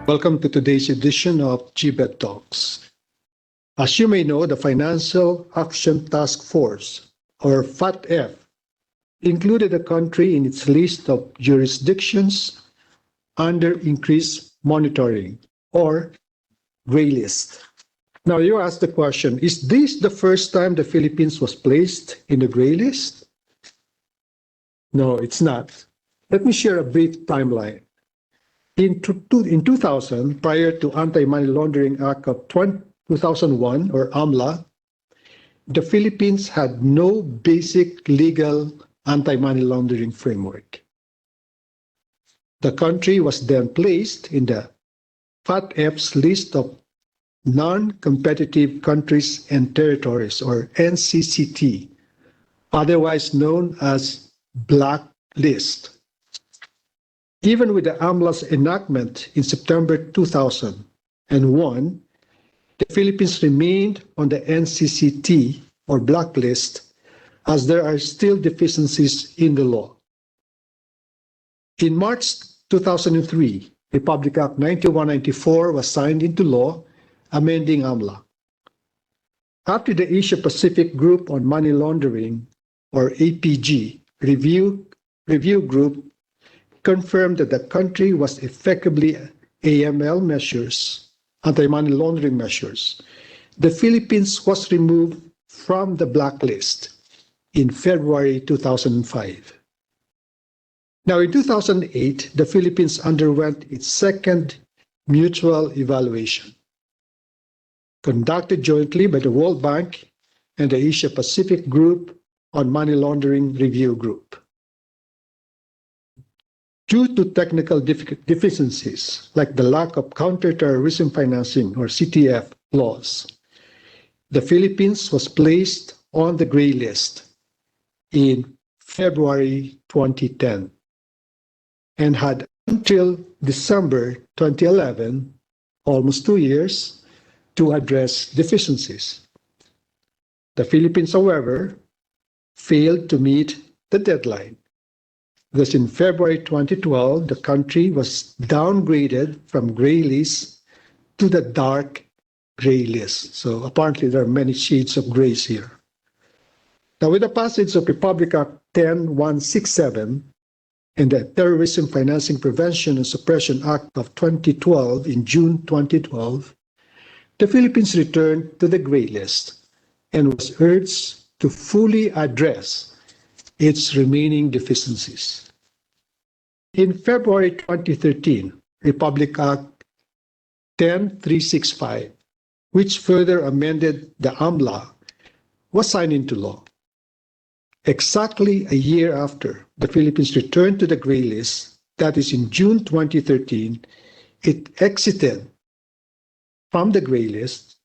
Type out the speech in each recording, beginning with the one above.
Welcome to today's edition of GBET Talks. As you may know, the Financial Action Task Force, or FATF, included a country in its list of jurisdictions under increased monitoring, or gray list. Now you ask the question, is this the first time the Philippines was placed in the gray list? No, it's not. Let me share a brief timeline. In 2000, prior to Anti-Money Laundering Act of 2001, or AMLA, the Philippines had no basic legal anti-money laundering framework. The country was then placed in the FATF's list of non-competitive countries and territories, or NCCT, otherwise known as Black List. Even with the AMLA's enactment in September 2001, the Philippines remained on the NCCT, or blacklist, as there are still deficiencies in the law. In March 2003, Republic Act 9194 was signed into law, amending AMLA. After the Asia-Pacific Group on Money Laundering, or APG, review group confirmed that the country was effectively AML measures, anti-money laundering measures, the Philippines was removed from the blacklist in February 2005. Now, in 2008, the Philippines underwent its second mutual evaluation, conducted jointly by the World Bank and the Asia-Pacific Group on Money Laundering Review Group. Due to technical deficiencies, like the lack of counterterrorism financing, or CTF, laws, the Philippines was placed on the gray list in February 2010 and had until December 2011, almost 2 years, to address deficiencies. The Philippines, however, failed to meet the deadline. Thus, in February 2012, the country was downgraded from gray list to the dark gray list. So apparently there are many shades of grays here. Now, with the passage of Republic Act 10167 and the Terrorism Financing Prevention and Suppression Act of 2012 in June 2012, the Philippines returned to the gray list and was urged to fully address its remaining deficiencies. In February 2013, Republic Act 10365, which further amended the AMLA, was signed into law. Exactly a year after the Philippines returned to the gray list, that is in June 2013, it exited from the gray list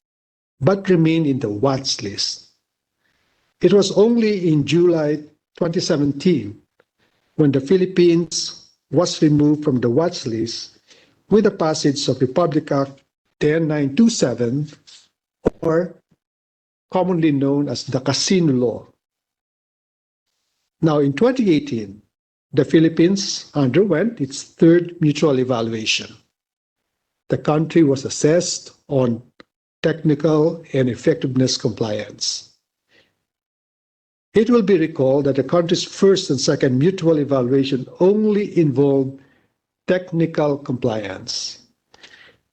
but remained in the watch list. It was only in July 2017 when the Philippines was removed from the watch list with the passage of Republic Act 10927, or commonly known as the Casino Law. Now, in 2018, the Philippines underwent its third mutual evaluation. The country was assessed on technical and effectiveness compliance. It will be recalled that the country's first and second mutual evaluation only involved technical compliance.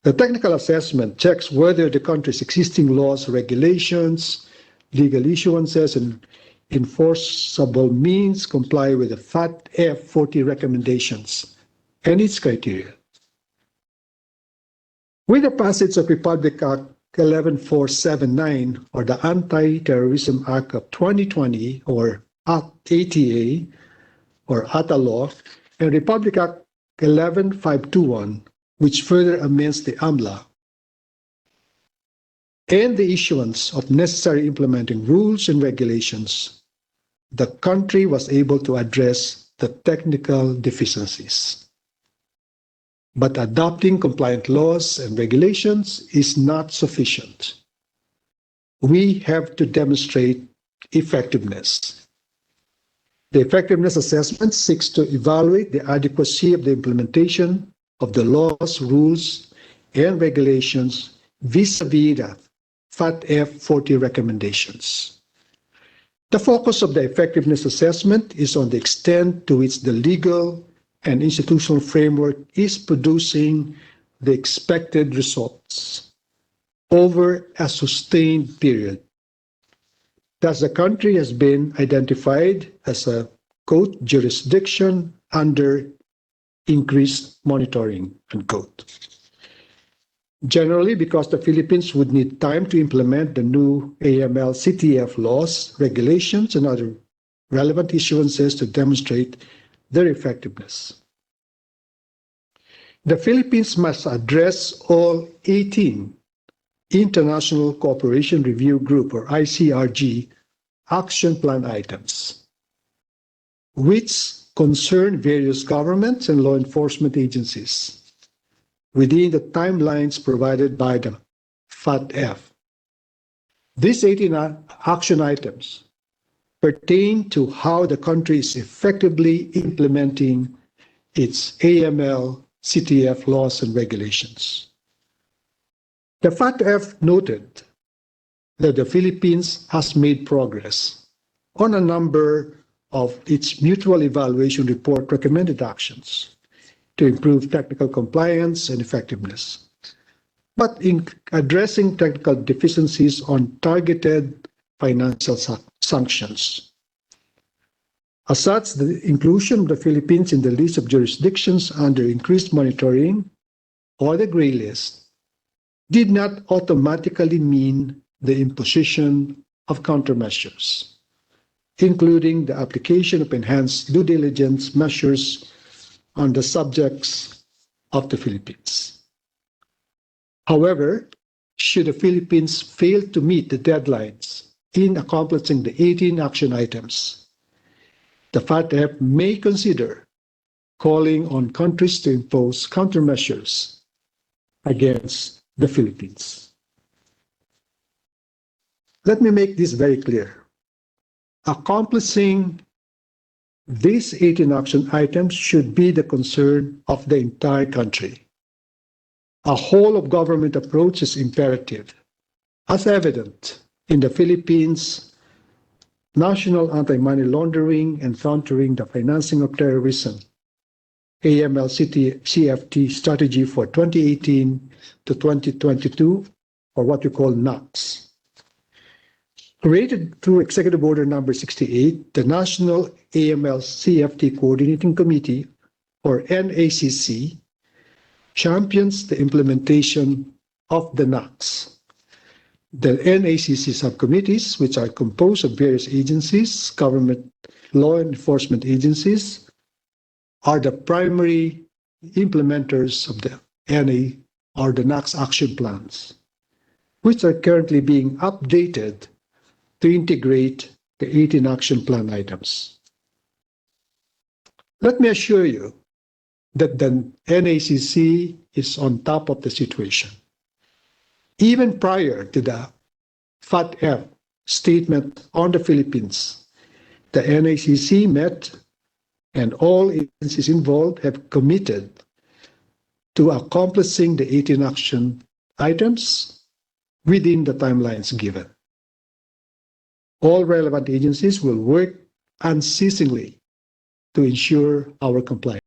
The technical assessment checks whether the country's existing laws, regulations, legal issuances, and enforceable means comply with the FATF 40 recommendations and its criteria. With the passage of Republic Act 11479, or the Anti-Terrorism Act of 2020, or ATA, or ATA law, and Republic Act 11521, which further amends the AMLA, and the issuance of necessary implementing rules and regulations, the country was able to address the technical deficiencies. But adopting compliant laws and regulations is not sufficient. We have to demonstrate effectiveness. The effectiveness assessment seeks to evaluate the adequacy of the implementation of the laws, rules, and regulations vis-à-vis the FATF 40 recommendations. The focus of the effectiveness assessment is on the extent to which the legal and institutional framework is producing the expected results over a sustained period. Thus, the country has been identified as a, quote, jurisdiction under increased monitoring, unquote. Generally, because the Philippines would need time to implement the new AML-CTF laws, regulations, and other relevant issuances to demonstrate their effectiveness. The Philippines must address all 18 International Cooperation Review Group, or ICRG, action plan items, which concern various governments and law enforcement agencies within the timelines provided by the FATF. These 18 action items pertain to how the country is effectively implementing its AML-CTF laws and regulations. The FATF noted that the Philippines has made progress on a number of its mutual evaluation report recommended actions to improve technical compliance and effectiveness, but in addressing technical deficiencies on targeted financial sanctions. As such, the inclusion of the Philippines in the list of jurisdictions under increased monitoring or the gray list did not automatically mean the imposition of countermeasures, including the application of enhanced due diligence measures on the subjects of the Philippines. However, should the Philippines fail to meet the deadlines in accomplishing the 18 action items, the FATF may consider calling on countries to impose countermeasures against the Philippines. Let me make this very clear. Accomplishing these 18 action items should be the concern of the entire country. A whole of government approach is imperative, as evident in the Philippines' National Anti-Money Laundering and Countering the Financing of Terrorism AML-CFT strategy for 2018 to 2022, or what we call NACS. Created through Executive Order Number 68, the National AML-CFT Coordinating Committee, or NACC, champions the implementation of the NACS. The NACC subcommittees, which are composed of various agencies, government law enforcement agencies, are the primary implementers of the NA or the NACS action plans, which are currently being updated to integrate the 18 action plan items. Let me assure you that the NACC is on top of the situation. Even prior to the FATF statement on the Philippines, the NACC met and all agencies involved have committed to accomplishing the 18 action items within the timelines given. All relevant agencies will work unceasingly to ensure our compliance.